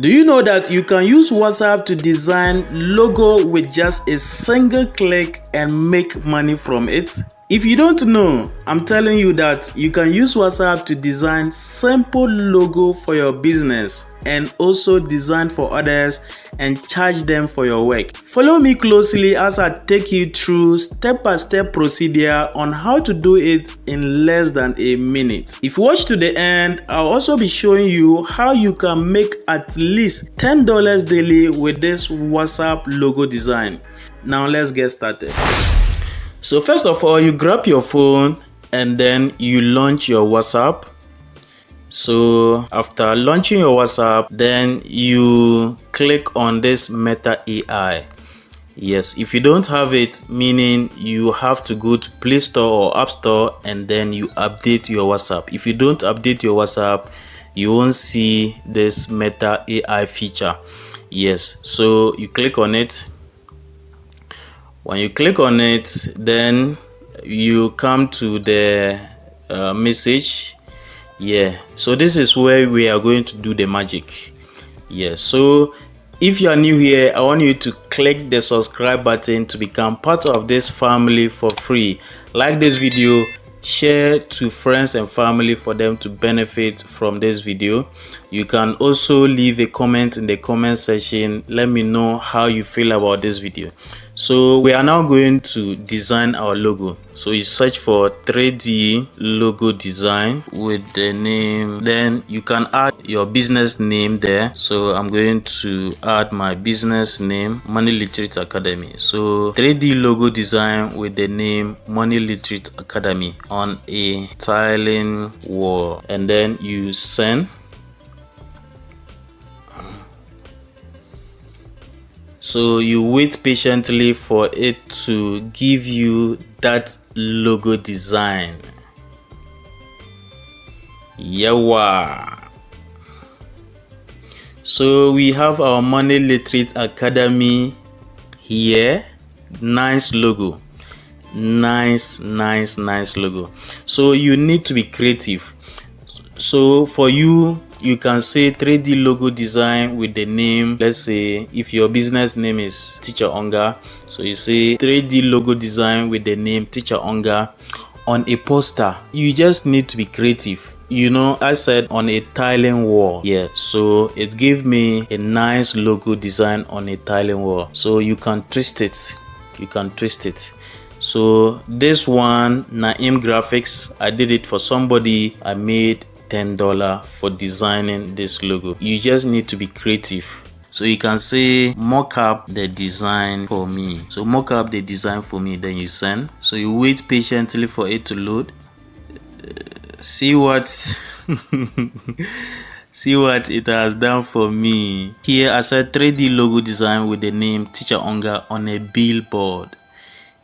Do you know that you can use WhatsApp to design logo with just a single click and make money from it? If you don't know, I'm telling you that you can use WhatsApp to design simple logo for your business and also design for others and charge them for your work. Follow me closely as I take you through step-by-step procedure on how to do it in less than a minute. If you watch to the end, I'll also be showing you how you can make at least $10 daily with this WhatsApp logo design. Now let's get started. So first of all, you grab your phone and then you launch your WhatsApp. So after launching your WhatsApp, then you click on this Meta AI. Yes, if you don't have it, meaning you have to go to Play Store or App Store and then you update your WhatsApp. If you don't update your WhatsApp, you won't see this Meta AI feature. Yes, so you click on it. When you click on it, then you come to the message. Yeah, so this is where we are going to do the magic. Yeah, so if you are new here, I want you to click the subscribe button to become part of this family for free. Like this video, share to friends and family for them to benefit from this video. You can also leave a comment in the comment section. Let me know how you feel about this video. So we are now going to design our logo. So you search for 3D logo design with the name, then you can add your business name there. So I'm going to add my business name, Money Literate Academy. So 3D logo design with the name Money Literate Academy on a tiling wall, and then you send. So you wait patiently for it to give you that logo design. Yawa. So we have our Money Literate Academy here. Nice logo. Nice logo. So you need to be creative. So for you can say 3D logo design with the name. Let's say if your business name is Teacher Onga, so you say 3D logo design with the name Teacher Onga on a poster. You just need to be creative. You know, I said on a tiling wall. Yeah, so it gave me a nice logo design on a tiling wall. So you can twist it. So this one, Naim Graphics, I did it for somebody. I made $10 for designing this logo. You just need to be creative. So you can say mock up the design for me. So mock up the design for me, then you send. So you wait patiently for it to load. See what see what it has done for me. Here I said 3D logo design with the name Teacher Onga on a billboard.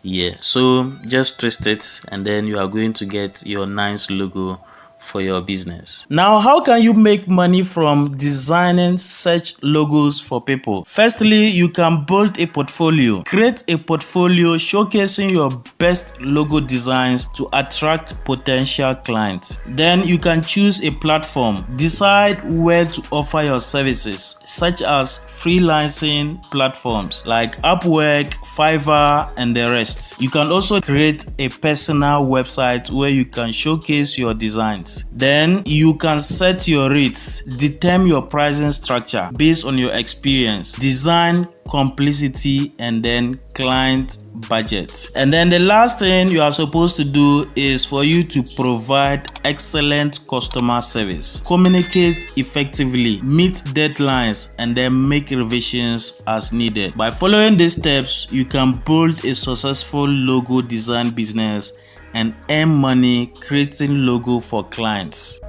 Yeah, so just twist it and then you are going to get your nice logo for your business. Now, how can you make money from designing such logos for people? Firstly, you can build a portfolio. Create a portfolio showcasing your best logo designs to attract potential clients. Then you can choose a platform. Decide where to offer your services, such as freelancing platforms like Upwork, Fiverr, and the rest. You can also create a personal website where you can showcase your designs. Then you can set your rates, determine your pricing structure based on your experience, design complexity, and then client budget. And then the last thing you are supposed to do is for you to provide excellent customer service, communicate effectively, meet deadlines, and then make revisions as needed. By following these steps, you can build a successful logo design business and earn money creating logo for clients.